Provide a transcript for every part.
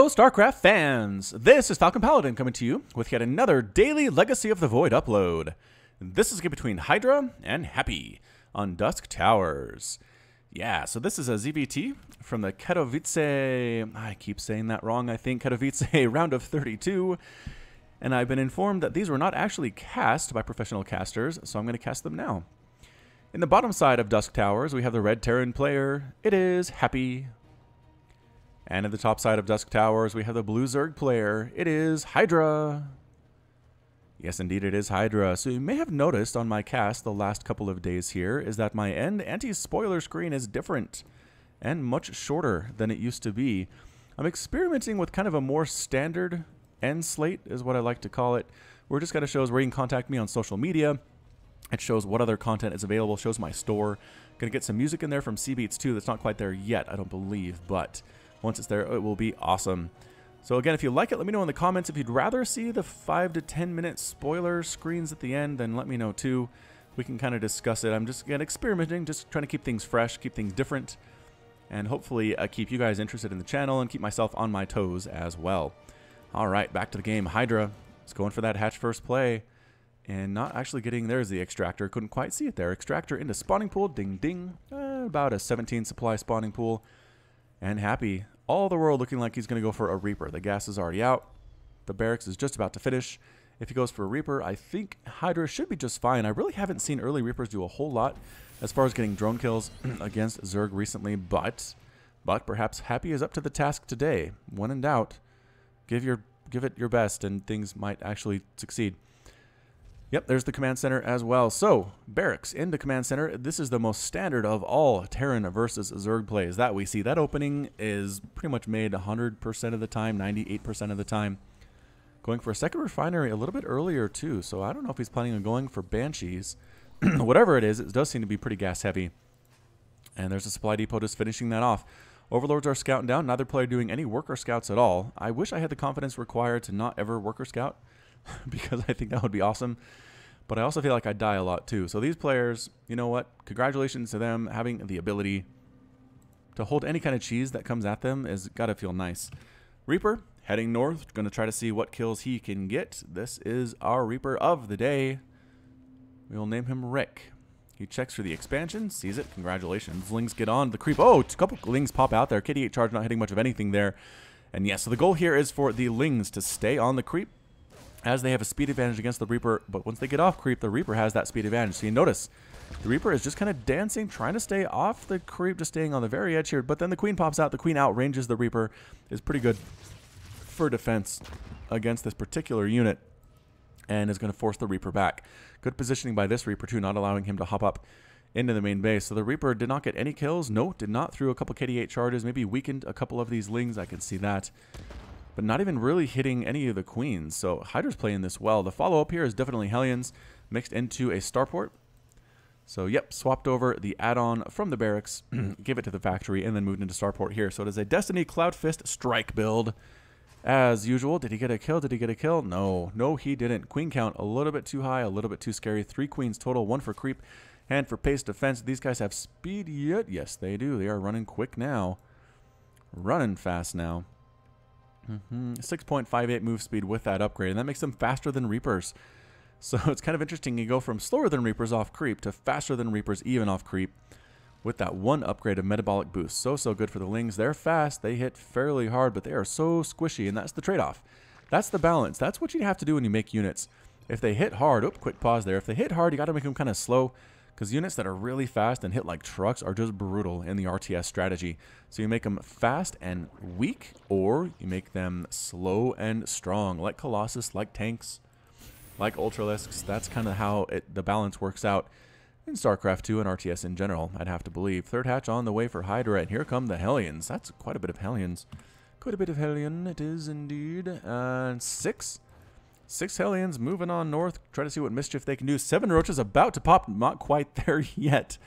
Hello, StarCraft fans! This is Falcon Paladin coming to you with yet another daily Legacy of the Void upload. This is a game between Hydra and Happy on Dusk Towers. Yeah, so this is a ZVT from the Katowice, I keep saying that wrong, I think, Katowice round of 32. And I've been informed that these were not actually cast by professional casters, so I'm going to cast them now. In the bottom side of Dusk Towers, we have the red Terran player. It is Happy. And at the top side of Dusk Towers, we have the blue Zerg player. It is Hydra. Yes, indeed, it is Hydra. So you may have noticed on my cast the last couple of days here is that my end anti-spoiler screen is different and much shorter than it used to be. I'm experimenting with kind of a more standard end slate is what I like to call it. Where it just kind of shows where you can contact me on social media. It shows what other content is available, shows my store. Gonna get some music in there from Seabeats too. That's not quite there yet, I don't believe, but once it's there, it will be awesome. So again, if you like it, let me know in the comments. If you'd rather see the 5 to 10 minute spoiler screens at the end, then let me know too. We can kind of discuss it. I'm just again experimenting, just trying to keep things fresh, keep things different, and hopefully keep you guys interested in the channel and keep myself on my toes as well. All right, back to the game. Hydra is going for that hatch first play and not actually getting, there's the extractor. Couldn't quite see it there. Extractor into spawning pool, ding ding. About a 17 supply spawning pool. And Happy, all the world looking like he's going to go for a Reaper. The gas is already out. The barracks is just about to finish. If he goes for a Reaper, I think Hydra should be just fine. I really haven't seen early Reapers do a whole lot as far as getting drone kills against Zerg recently, but perhaps Happy is up to the task today. When in doubt, give it your best and things might actually succeed. Yep, there's the command center as well. So, barracks into command center. This is the most standard of all Terran versus Zerg plays that we see. That opening is pretty much made 100% of the time, 98% of the time. Going for a second refinery a little bit earlier too, so I don't know if he's planning on going for Banshees. Whatever it is, it does seem to be pretty gas heavy. And there's a supply depot just finishing that off. Overlords are scouting down, neither player doing any worker scouts at all. I wish I had the confidence required to not ever worker scout, because I think that would be awesome. But I also feel like I die a lot too. So these players, you know what? Congratulations to them having the ability to hold any kind of cheese that comes at them is gotta feel nice. Reaper heading north, gonna try to see what kills he can get. This is our Reaper of the day. We'll name him Rick. He checks for the expansion, sees it. Congratulations. Lings get on the creep. Oh, a couple Lings pop out there. KD8 charge not hitting much of anything there. And yes, so the goal here is for the Lings to stay on the creep, as they have a speed advantage against the Reaper, but once they get off creep, the Reaper has that speed advantage. So you notice, the Reaper is just kind of dancing, trying to stay off the creep, just staying on the very edge here, but then the Queen pops out, the Queen outranges the Reaper, is pretty good for defense against this particular unit, and is going to force the Reaper back. Good positioning by this Reaper too, not allowing him to hop up into the main base. So the Reaper did not get any kills, no, did not through a couple KD8 charges, maybe weakened a couple of these Lings, I can see that. But not even really hitting any of the Queens. So Hydra's playing this well. The follow-up here is definitely Hellions mixed into a starport. So yep, swapped over the add-on from the barracks, give it to the factory, and then moved into starport here. So it is a Destiny Cloud Fist strike build. As usual, did he get a kill? Did he get a kill? No, no he didn't. Queen count a little bit too high, a little bit too scary. 3 Queens total, 1 for creep and for pace defense. These guys have speed yet? Yes, they do. They are running quick now. Running fast now. 6.58 move speed with that upgrade, and that makes them faster than Reapers. So it's kind of interesting. You go from slower than Reapers off creep to faster than Reapers even off creep with that 1 upgrade of metabolic boost. So good for the Lings. They're fast, they hit fairly hard, but they are so squishy, and that's the trade-off. That's the balance. That's what you have to do when you make units. If they hit hard, oh, quick pause there. If they hit hard, you got to make them kind of slow, because units that are really fast and hit like trucks are just brutal in the RTS strategy. So you make them fast and weak, or you make them slow and strong, like Colossus, like tanks, like Ultralisks. That's kind of how the balance works out in StarCraft 2 and RTS in general, I'd have to believe. Third hatch on the way for Hydra, and here come the Hellions. That's quite a bit of Hellions. Quite a bit of Hellion, it is indeed. And 6 Hellions moving on north. Try to see what mischief they can do. 7 roaches about to pop. Not quite there yet.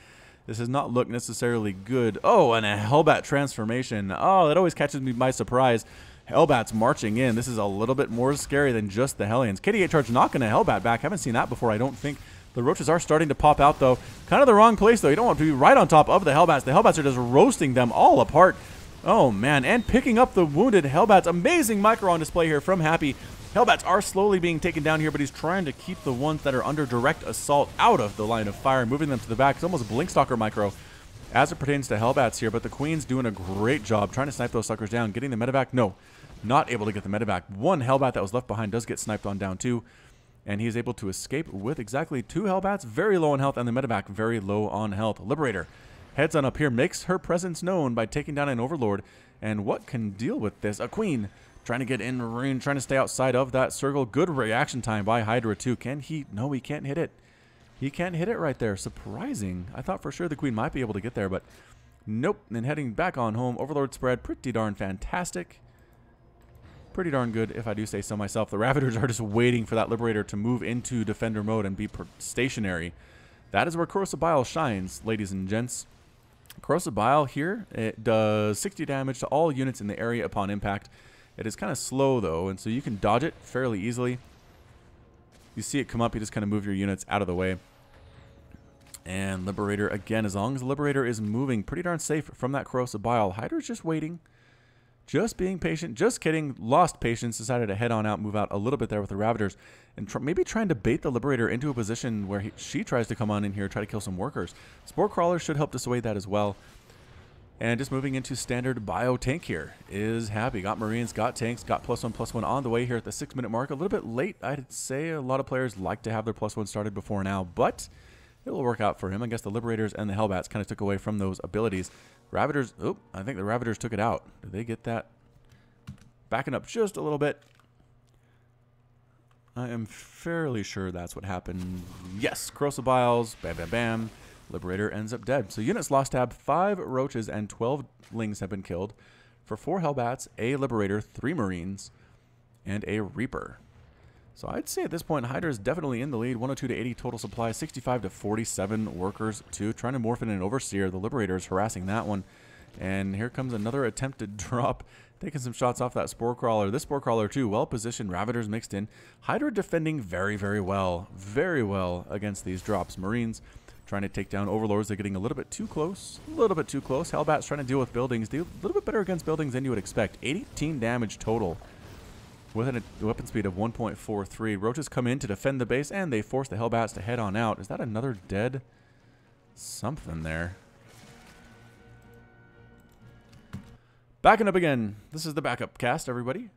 This does not look necessarily good. Oh, and a hellbat transformation. Oh, that always catches me by surprise. Hellbat's marching in. This is a little bit more scary than just the Hellions. KD8 charge knocking a hellbat back. Haven't seen that before, I don't think. The roaches are starting to pop out, though. Kind of the wrong place, though. You don't want to be right on top of the hellbats. The hellbats are just roasting them all apart. Oh, man. And picking up the wounded hellbats. Amazing micro on display here from Happy. Hellbats are slowly being taken down here, but he's trying to keep the ones that are under direct assault out of the line of fire, moving them to the back. It's almost a Blinkstalker micro as it pertains to hellbats here, but the Queen's doing a great job trying to snipe those suckers down. Getting the medevac? No, not able to get the medevac. One hellbat that was left behind does get sniped on down too, and he's able to escape with exactly 2 hellbats, very low on health, and the medevac very low on health. Liberator heads on up here, makes her presence known by taking down an overlord, and what can deal with this? A Queen trying to get in range, trying to stay outside of that circle. Good reaction time by Hydra too. Can he? No, he can't hit it. He can't hit it right there. Surprising. I thought for sure the Queen might be able to get there, but nope. And heading back on home. Overlord spread. Pretty darn fantastic. Pretty darn good, if I do say so myself. The Ravagers are just waiting for that Liberator to move into Defender mode and be stationary. That is where Corrosive Bile shines, ladies and gents. Corrosive Bile here, it does 60 damage to all units in the area upon impact. It is kind of slow, though, and so you can dodge it fairly easily. You see it come up, you just kind of move your units out of the way. And Liberator, again, as long as the Liberator is moving pretty darn safe from that Corrosive Bile. Hydra's just waiting. Just being patient. Just kidding. Lost patience. Decided to head on out, move out a little bit there with the Ravagers. And maybe trying to bait the Liberator into a position where she tries to come on in here, try to kill some workers. Spore Crawlers should help dissuade that as well. And just moving into standard bio tank here is Happy. Got Marines, got tanks, got +1/+1 on the way here at the 6-minute mark. A little bit late, I'd say. A lot of players like to have their +1 started before now, but it will work out for him. I guess the Liberators and the Hellbats kind of took away from those abilities. Ravagers, oh, I think the Ravagers took it out. Did they get that? Backing up just a little bit. I am fairly sure that's what happened. Yes, Corrosive Biles, bam, bam, bam. Liberator ends up dead. So units lost tab, 5 roaches and 12 lings have been killed for 4 hellbats, a Liberator, 3 Marines, and a Reaper. So I'd say at this point, Hydra is definitely in the lead. 102 to 80 total supply, 65 to 47 workers, 2. Trying to morph in an Overseer. The Liberator is harassing that one. And here comes another attempted drop. Taking some shots off that Spore Crawler. This Spore Crawler too, well positioned. Ravagers mixed in. Hydra defending very, very well against these drops. Marines trying to take down Overlords. They're getting a little bit too close. Hellbats trying to deal with buildings. Do a little bit better against buildings than you would expect. 18 damage total with a weapon speed of 1.43. Roaches come in to defend the base, and they force the Hellbats to head on out. Is that another dead something there? Backing up again. This is the backup cast, everybody.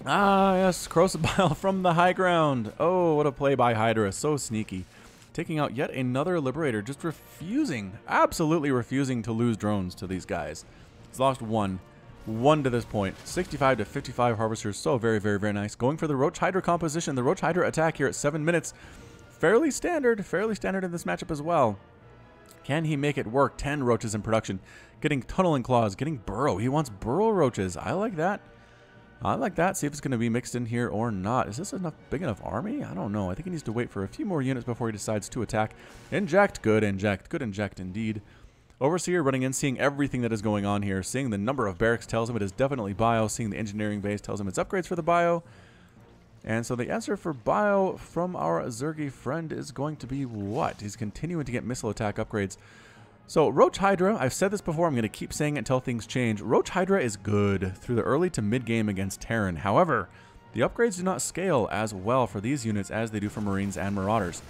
Ah, yes, Corrosive Bile from the high ground. Oh, what a play by Hydra. So sneaky. Taking out yet another Liberator. Just refusing, absolutely refusing to lose drones to these guys. He's lost one to this point. 65 to 55 Harvesters. So very, very, very nice. Going for the Roach Hydra composition. The Roach Hydra attack here at 7 minutes. Fairly standard in this matchup as well. Can he make it work? 10 roaches in production. Getting tunneling claws, getting burrow. He wants burrow roaches. I like that. I like that. See if it's going to be mixed in here or not. Is this enough big enough army? I don't know. I think he needs to wait for a few more units before he decides to attack. Inject. Good inject. Good inject indeed. Overseer running in, seeing everything that is going on here. Seeing the number of barracks tells him it is definitely bio. Seeing the engineering base tells him it's upgrades for the bio. And so the answer for bio from our Zergy friend is going to be what? He's continuing to get missile attack upgrades. So Roach Hydra, I've said this before, I'm going to keep saying it until things change. Roach Hydra is good through the early to mid game against Terran. However, the upgrades do not scale as well for these units as they do for Marines and Marauders.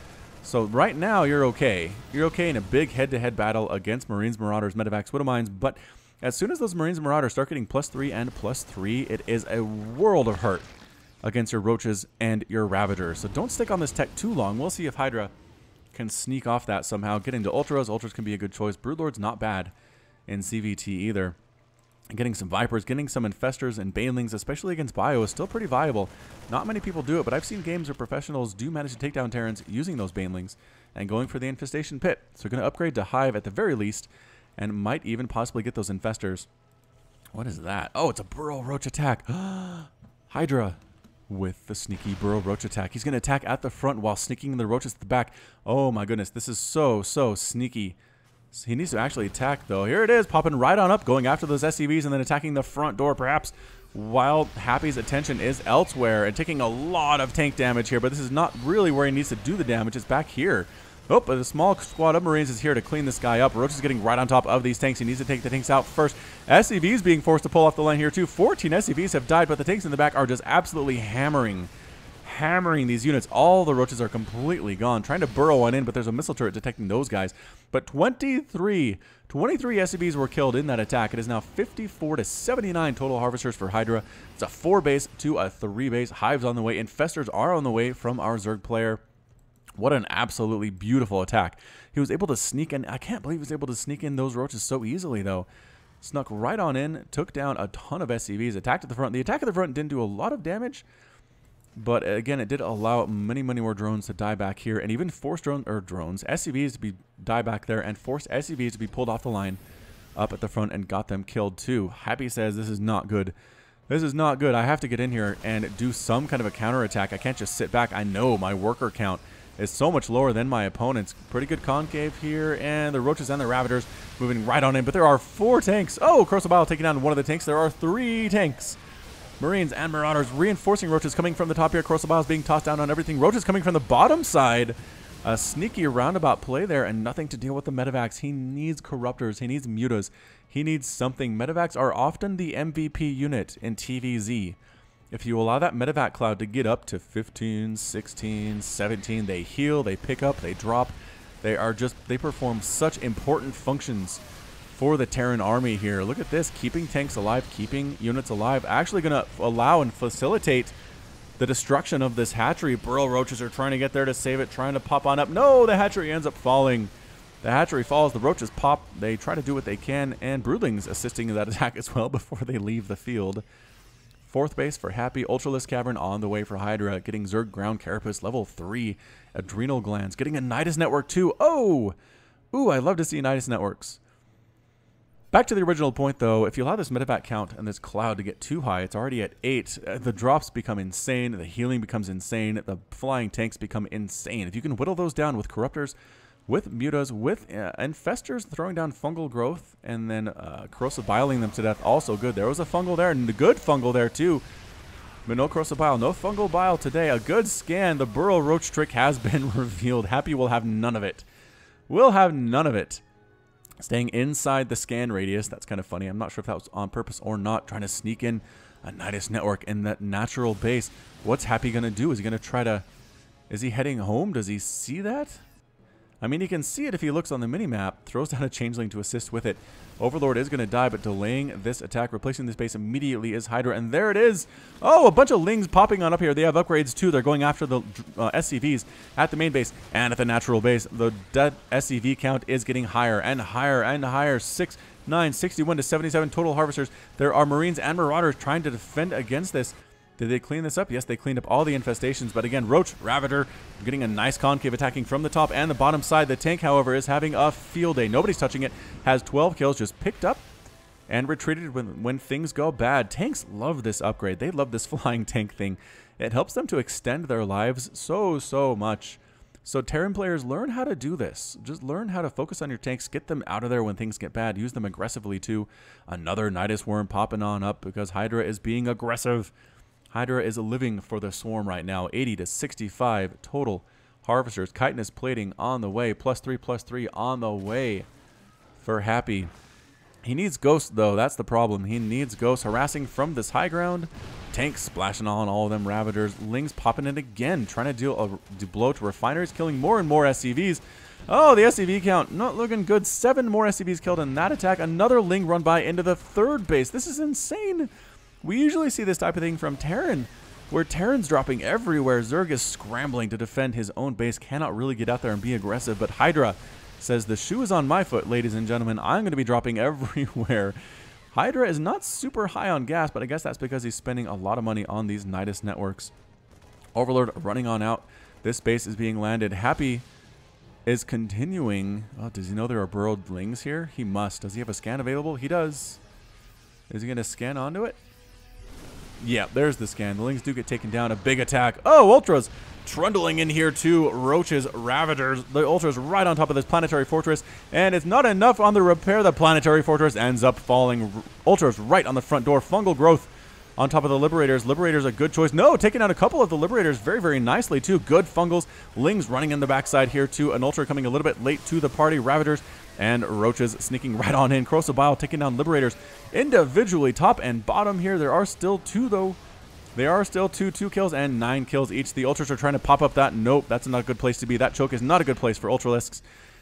So right now you're okay. You're okay in a big head-to-head battle against Marines, Marauders, Medevacs, Widowmines, but as soon as those Marines and Marauders start getting +3 and +3, it is a world of hurt against your Roaches and your Ravagers. So don't stick on this tech too long. We'll see if Hydra can sneak off that somehow. Get into Ultras. Ultras can be a good choice. Broodlord's not bad in CVT either. Getting some Vipers, getting some Infestors and Banelings, especially against Bio, is still pretty viable. Not many people do it, but I've seen games where professionals do manage to take down Terrans using those Banelings and going for the Infestation Pit. So we're going to upgrade to Hive at the very least and might even possibly get those Infestors. What is that? Oh, it's a Burrow Roach attack. Hydra with the sneaky Burrow Roach attack. He's going to attack at the front while sneaking the Roaches at the back. Oh my goodness, this is so sneaky. He needs to actually attack though. Here it is, popping right on up, going after those SCVs and then attacking the front door perhaps while Happy's attention is elsewhere and taking a lot of tank damage here, but this is not really where he needs to do the damage. It's back here. Oh, but a small squad of Marines is here to clean this guy up. Roach is getting right on top of these tanks. He needs to take the tanks out first. SCVs being forced to pull off the line here too. 14 SCVs have died, but the tanks in the back are just absolutely hammering these units. All the Roaches are completely gone, trying to burrow one in, but there's a missile turret detecting those guys. But 23 SCVs were killed in that attack. It is now 54 to 79 total harvesters for Hydra. It's a 4 base to a 3 base. Hives on the way. Infestors are on the way from our Zerg player. What an absolutely beautiful attack. He was able to sneak in. I can't believe he was able to sneak in those Roaches so easily, though. Snuck right on in, took down a ton of SCVs, attacked at the front. The attack at the front didn't do a lot of damage, but again, it did allow many more drones to die back here, and even forced SCVs to die back there, and forced SCVs to be pulled off the line up at the front and got them killed too. Happy says, this is not good. This is not good. I have to get in here and do some kind of a counterattack. I can't just sit back. I know my worker count is so much lower than my opponent's. Pretty good concave here, and the Roaches and the Ravagers moving right on in, but there are 4 tanks. Oh, Crocobile taking down one of the tanks. There are 3 tanks. Marines and Marauders reinforcing Roaches coming from the top here. Crocobile is being tossed down on everything. Roaches coming from the bottom side. A sneaky roundabout play there, and nothing to deal with the Medivacs. He needs Corruptors. He needs Mutas. He needs something. Medivacs are often the MVP unit in TVZ. If you allow that Medivac cloud to get up to 15, 16, 17, they heal, they pick up, they drop. They perform such important functions for the Terran army here. Look at this, keeping tanks alive, keeping units alive, actually going to allow and facilitate the destruction of this hatchery. Burrow Roaches are trying to get there to save it, trying to pop on up. No, the hatchery ends up falling. The hatchery falls, the Roaches pop. They try to do what they can, and Broodlings assisting in that attack as well before they leave the field. 4th base for Happy. Ultralisk Cavern on the way for Hydra. Getting Zerg Ground Carapace level 3. Adrenal Glands. Getting a Nidus Network too. Oh! Ooh, I love to see Nidus Networks. Back to the original point, though, if you allow this Medivac count and this cloud to get too high, it's already at 8, the drops become insane, the healing becomes insane, the flying tanks become insane. If you can whittle those down with Corruptors, with Mutas, with Infestors throwing down Fungal Growth, and then Corrosive Biling them to death, also good. There was a Fungal there, and a good Fungal there, too. But no Corrosive Bile, no Fungal Bile today. A good scan. The Burrow Roach trick has been revealed. Happy will have none of it. We'll have none of it. Staying inside the scan radius. That's kind of funny. I'm not sure if that was on purpose or not. Trying to sneak in a Nidus Network in that natural base. What's Happy going to do? Is he going to try to... Is he heading home? Does he see that? I mean, he can see it if he looks on the minimap. Throws down a Changeling to assist with it. Overlord is going to die, but delaying this attack, replacing this base immediately is Hydra. And there it is. Oh, a bunch of Lings popping on up here. They have upgrades too. They're going after the SCVs at the main base and at the natural base. The dead SCV count is getting higher and higher and higher. 6, 9, 61 to 77 total harvesters. There are Marines and Marauders trying to defend against this. Did they clean this up? Yes, they cleaned up all the infestations. But again, Roach, Ravager, getting a nice concave attacking from the top and the bottom side. The tank, however, is having a field day. Nobody's touching it. Has 12 kills, just picked up and retreated when things go bad. Tanks love this upgrade. They love this flying tank thing. It helps them to extend their lives so much. So Terran players, learn how to do this. Just learn how to focus on your tanks. Get them out of there when things get bad. Use them aggressively too. Another Nidus Worm popping on up because Hydra is being aggressive. Hydra is living for the swarm right now. 80 to 65 total harvesters. Chitinous plating on the way. +3/+3 on the way for Happy. He needs Ghosts, though. That's the problem. He needs Ghosts harassing from this high ground. Tanks splashing on all of them. Ravagers. Lings popping in again. Trying to deal a blow to refineries. Killing more and more SCVs. Oh, the SCV count not looking good. 7 more SCVs killed in that attack. Another Ling run by into the 3rd base. This is insane. We usually see this type of thing from Terran, where Terran's dropping everywhere. Zerg is scrambling to defend his own base, cannot really get out there and be aggressive. But Hydra says, the shoe is on my foot, ladies and gentlemen. I'm going to be dropping everywhere. Hydra is not super high on gas, but I guess that's because he's spending a lot of money on these Nidus networks. Overlord running on out. This base is being landed. Happy is continuing. Oh, does he know there are burrowed Lings here? He must. Does he have a scan available? He does. Is he going to scan onto it? Yeah, there's the scan. The Lings do get taken down. A big attack. Oh, Ultras trundling in here too. Roaches, Ravagers. The Ultras right on top of this planetary fortress. And it's not enough on the repair. The planetary fortress ends up falling. Ultras right on the front door. Fungal Growth on top of the Liberators. Liberator's a good choice. No, taking out a couple of the Liberators very, very nicely, too. Good Fungals. Lings running in the backside here, too. An Ultra coming a little bit late to the party. Ravagers and Roaches sneaking right on in. Corrosive Bile taking down Liberators individually, top and bottom here. There are still two, though. There are still two kills and 9 kills each. The Ultras are trying to pop up that. Nope, that's not a good place to be. That choke is not a good place for Ultralisks.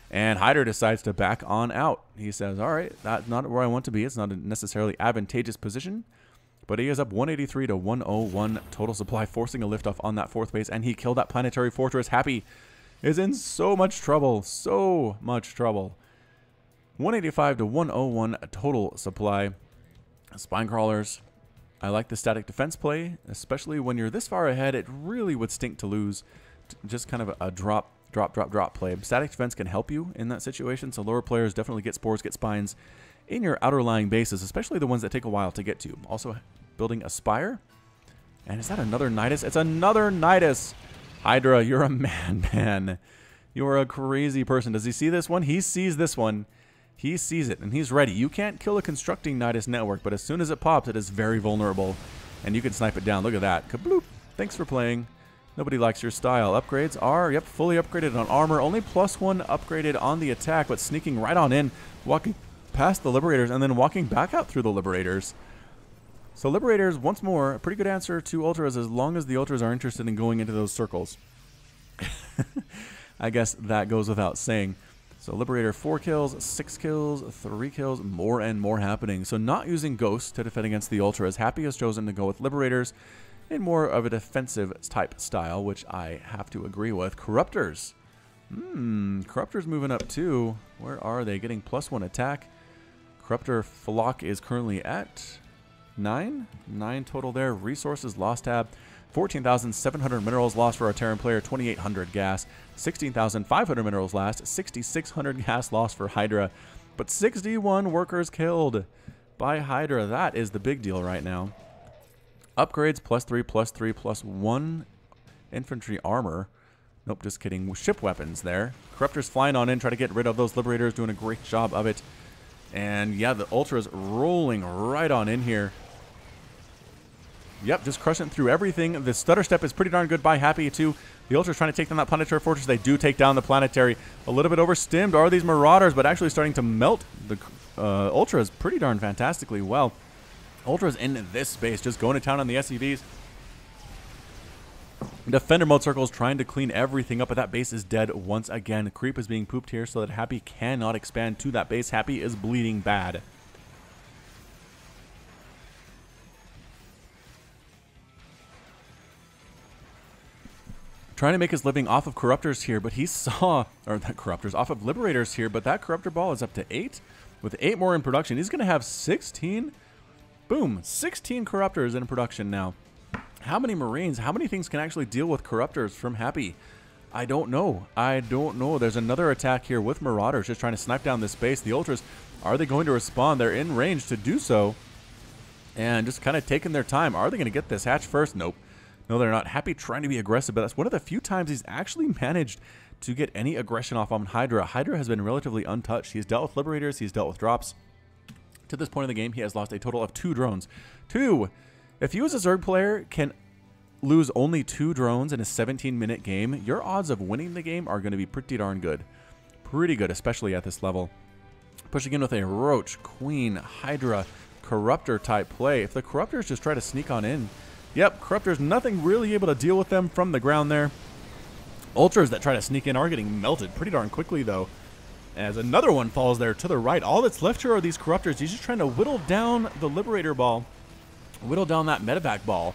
And Hydra decides to back on out. He says, all right, that's not where I want to be. It's not a necessarily advantageous position. But he is up 183 to 101 total supply, forcing a liftoff on that 4th base. And he killed that planetary fortress. Happy is in so much trouble. So much trouble. 185 to 101 total supply. Spine crawlers. I like the static defense play, especially when you're this far ahead. It really would stink to lose. Just kind of a drop play. Static defense can help you in that situation, so lower players definitely get spores, get spines in your outer lying bases, especially the ones that take a while to get to. Also building a spire. And is that another nidus? It's another nidus. Hydra, you're a man. You're a crazy person. Does he see this one? He sees this one. He sees it, and he's ready. You can't kill a constructing nidus network, but as soon as it pops, it is very vulnerable, and you can snipe it down. Look at that. Kabloop. Thanks for playing. Nobody likes your style. Upgrades are, yep, fully upgraded on armor. Only +1 upgraded on the attack, but sneaking right on in, walking past the Liberators, and then walking back out through the Liberators. So Liberators, once more, a pretty good answer to Ultras as long as the Ultras are interested in going into those circles. I guess that goes without saying. So Liberator 4 kills, 6 kills, 3 kills, more and more happening. So not using Ghosts to defend against the Ultras. Happy has chosen to go with Liberators in more of a defensive type style, which I have to agree with. Corruptors. Corruptors moving up too. Where are they? Getting +1 attack. Corruptor Flock is currently at 9. 9 total there. Resources lost tab. 14,700 minerals lost for our Terran player, 2,800 gas, 16,500 minerals lost, 6,600 gas lost for Hydra, but 61 workers killed by Hydra. That is the big deal right now. Upgrades +3, +1 infantry armor. Nope, just kidding. Ship weapons there. Corruptors flying on in, try to get rid of those Liberators, doing a great job of it. And yeah, the Ultras rolling right on in here. Yep, just crushing through everything. The stutter step is pretty darn good by Happy, too. The Ultras trying to take down that planetary fortress. They do take down the planetary. A little bit overstimmed are these Marauders, but actually starting to melt the Ultras pretty darn fantastically well. Ultras in this space, just going to town on the SCVs. Defender mode circles trying to clean everything up, but that base is dead once again. Creep is being pooped here so that Happy cannot expand to that base. Happy is bleeding bad. Trying to make his living off of Corruptors here, but he saw, or not Corruptors, off of Liberators here, but that Corruptor ball is up to 8. With 8 more in production, he's going to have 16. Boom, 16 Corruptors in production now. How many Marines, how many things can actually deal with Corruptors from Happy? I don't know. I don't know. There's another attack here with Marauders just trying to snipe down this base. The Ultras, are they going to respond? They're in range to do so. And just kind of taking their time. Are they going to get this hatch first? Nope. No, they're not. Happy trying to be aggressive, but that's one of the few times he's actually managed to get any aggression off on Hydra. Hydra has been relatively untouched. He's dealt with Liberators. He's dealt with drops. To this point in the game, he has lost a total of 2 drones. 2! If you as a Zerg player can lose only 2 drones in a 17-minute game, your odds of winning the game are going to be pretty darn good. Pretty good, especially at this level. Pushing in with a Roach, Queen, Hydra, Corruptor type play. If the Corruptors just try to sneak on in, yep, Corruptors, nothing really able to deal with them from the ground there. Ultras that try to sneak in are getting melted pretty darn quickly, though. As another one falls there to the right. All that's left here are these Corruptors. He's just trying to whittle down the Liberator ball. Whittle down that medevac ball.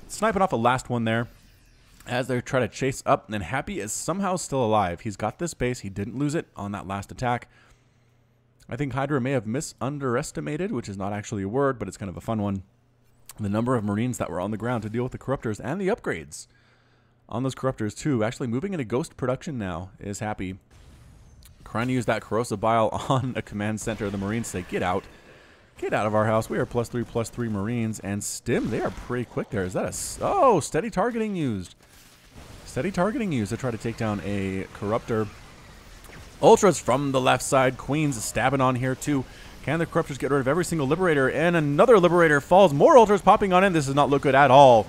Sniping off the last one there. As they try to chase up, and Happy is somehow still alive. He's got this base. He didn't lose it on that last attack. I think Hydra may have underestimated, which is not actually a word, but it's kind of a fun one, the number of Marines that were on the ground to deal with the Corruptors and the upgrades on those Corruptors too. Actually moving into Ghost production now is Happy. Trying to use that Corrosive Bile on a command center. The Marines say, get out. Get out of our house. We are +3/+3 Marines. And Stim, they are pretty quick there. Is that a... Oh, steady targeting used. Steady targeting used to try to take down a Corruptor. Ultras from the left side. Queens stabbing on here too. Can the Corruptors get rid of every single Liberator? And another Liberator falls. More Ultras popping on in. This does not look good at all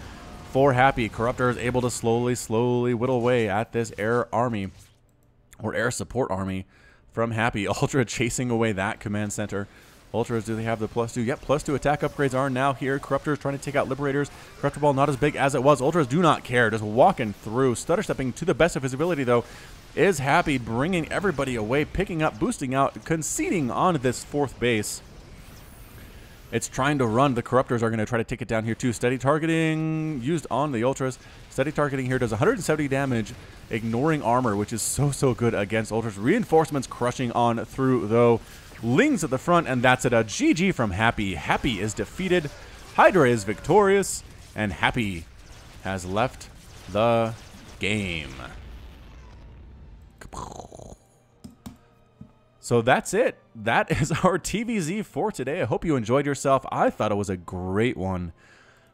for Happy. Corruptor is able to slowly whittle away at this air army, or air support army from Happy. Ultra chasing away that command center. Ultras, do they have the +2? Yep, +2 attack upgrades are now here. Corruptors trying to take out Liberators. Corruptor Ball not as big as it was. Ultras do not care, just walking through. Stutter stepping to the best of his ability, though, is Happy, bringing everybody away, picking up, boosting out, conceding on this 4th base. It's trying to run. The Corruptors are going to try to take it down here, too. Steady targeting used on the Ultras. Steady targeting here does 170 damage, ignoring armor, which is so good against Ultras. Reinforcements crushing on through, though. Lings at the front, and that's it. A GG from Happy. Happy is defeated. Hydra is victorious, and Happy has left the game. So that's it. That is our TVZ for today. I hope you enjoyed yourself. I thought it was a great one.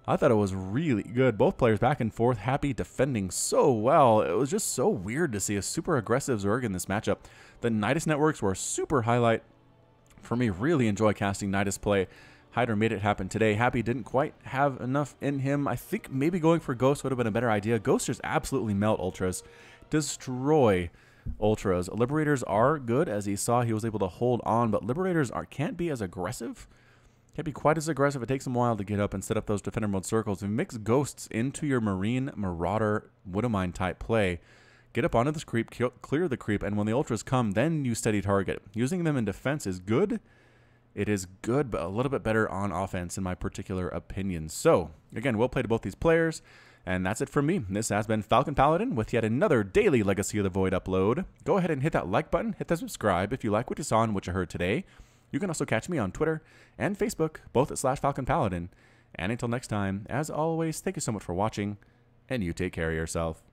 I thought it was really good. Both players back and forth. Happy defending so well. It was just so weird to see a super aggressive Zerg in this matchup. The Nidus networks were a super highlight for me. Really enjoy casting Nidus play. Hydra made it happen today. Happy didn't quite have enough in him. I think maybe going for Ghost would have been a better idea. Ghost just absolutely melt Ultras. Destroy Ultras. Liberators are good. As he saw, he was able to hold on, but Liberators can't be as aggressive. Can't be quite as aggressive. It takes them a while to get up and set up those defender mode circles. If you mix Ghosts into your Marine, Marauder, Widowmine type play, get up onto this creep, clear the creep, and when the Ultras come, then you steady target. Using them in defense is good. It is good, but a little bit better on offense in my particular opinion. So, again, well played to both these players. And that's it from me. This has been Falcon Paladin with yet another daily Legacy of the Void upload. Go ahead and hit that like button, hit that subscribe if you like what you saw and what you heard today. You can also catch me on Twitter and Facebook, both at /Falcon Paladin. And until next time, as always, thank you so much for watching, and you take care of yourself.